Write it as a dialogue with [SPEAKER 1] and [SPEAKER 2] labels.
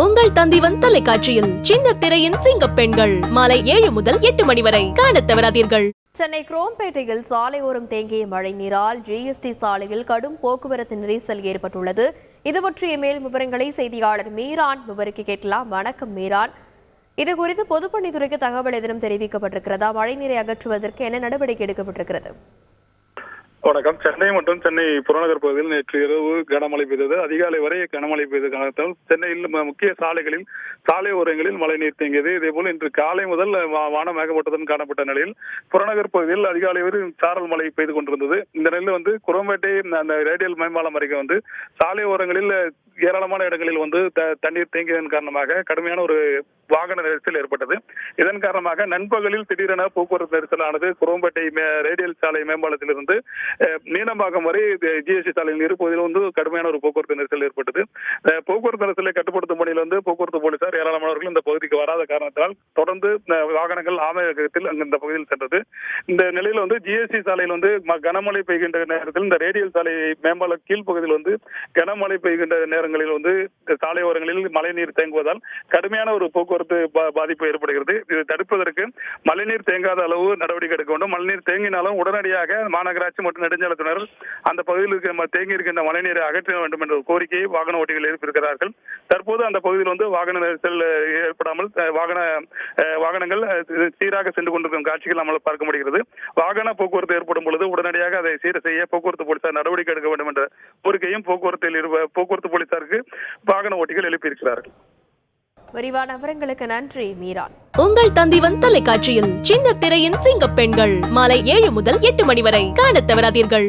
[SPEAKER 1] உங்கள் தந்திவன் தொலைக்காட்சியில் சின்ன திரையின் சிங்கப்பெண்கள் மாலை 7 முதல் 8 மணி வரை காணத் தவறாதீர்கள்.
[SPEAKER 2] சென்னை குரோம்பேட்டையில் சாலையோரம் தேங்கிய மழை நீரால் ஜிஎஸ்டி சாலையில் கடும் போக்குவரத்து நெரிசல் ஏற்பட்டுள்ளது. இது பற்றிய மேலும் விவரங்களை செய்தியாளர் மீரான் விவரிக்க கேட்கலாம். வணக்கம் மீரான், இது குறித்து பொதுப்பணித்துறைக்கு தகவல் எதிரும் தெரிவிக்கப்பட்டிருக்கிறதா? மழை நீரை அகற்றுவதற்கு என்ன நடவடிக்கை எடுக்கப்பட்டிருக்கிறது?
[SPEAKER 3] வணக்கம். சென்னை மற்றும் சென்னை புறநகர் பகுதியில் நேற்று இரவு கனமழை பெய்தது. அதிகாலை வரை கனமழை பெய்த காரணத்தால் சென்னையில் முக்கிய சாலைகளில் சாலை ஓரங்களில் மழைநீர் தேங்கியது. இதேபோல் இன்று காலை முதல் வானம் மேகமூட்டத்துடன் காணப்பட்ட நிலையில் புறநகர் பகுதியில் அதிகாலை வரை சாரல் மழை பெய்து கொண்டிருந்தது. இந்த நிலையில் குரோம்பேட்டை அந்த ரேடியல் மேம்பாலம் அருகே சாலை ஓரங்களில் ஏராளமான இடங்களில் தண்ணீர் தேங்கியதன் காரணமாக கடுமையான ஒரு வாகன நெரிசல் ஏற்பட்டது. இதன் காரணமாக நண்பகலில் திடீரென போக்குவரத்து நெரிசலானது குரோம்பேட்டை ரேடியல் சாலை மேம்பாலத்திலிருந்து மீனம்பாக்கம் வரை ஜிஎஸ்டி சாலையில் இருப்பதில் கடுமையான ஒரு போக்குவரத்து நெரிசல் ஏற்பட்டது. போக்குவரத்து நெரிசலை கட்டுப்படுத்தும் பணியில் போக்குவரத்து போலீசார் ஏராளமானவர்கள் இந்த பகுதிக்கு வராத காரணத்தால் தொடர்ந்து வாகனங்கள் ஆமையகத்தில் இந்த பகுதியில் சென்றது. இந்த நிலையில் ஜிஎஸ்டி சாலையில் கனமழை பெய்கின்ற நேரத்தில் இந்த ரேடியல் சாலை மேம்பால கீழ்ப்பகுதியில் கனமழை பெய்கின்ற நேரங்களில் சாலை ஓரங்களில் மழைநீர் தேங்குவதால் கடுமையான ஒரு போக்குவரத்து பாதிப்பு ஏற்படுகிறது. இதை தடுப்பதற்கு மழைநீர் தேங்காத அளவு நடவடிக்கை எடுக்க வேண்டும். மழைநீர் தேங்கினாலும் உடனடியாக மாநகராட்சி மற்றும் நெடுஞ்சாலைத்துறையினர் அந்த பகுதியில் தேங்கி இருக்கின்ற மழைநீரை அகற்ற வேண்டும் என்ற கோரிக்கையை வாகன ஓட்டிகள் எழுப்பியிருக்கிறார்கள். தற்போது அந்த பகுதியில் வாகன நெரிசல் ஏற்படாமல் வாகனங்கள் சீராக சென்று கொண்டிருக்கும் காட்சிகள் நம்மால் பார்க்க முடிகிறது. வாகன போக்குவரத்து ஏற்படும் பொழுது உடனடியாக அதை சீர் செய்ய போக்குவரத்து போலீசார் நடவடிக்கை எடுக்க வேண்டும் என்ற கோரிக்கையும் போக்குவரத்து போலீசாருக்கு வாகன ஓட்டிகள் எழுப்பியிருக்கிறார்கள்.
[SPEAKER 2] விரிவான விவரங்களுக்கு நன்றி மீரான்.
[SPEAKER 1] உங்கள் தந்திவன் தொலைக்காட்சியில் சின்ன திரையின் சிங்கப்பெண்கள் மாலை 7 முதல் 8 மணி வரை காணத் தவறாதீர்கள்.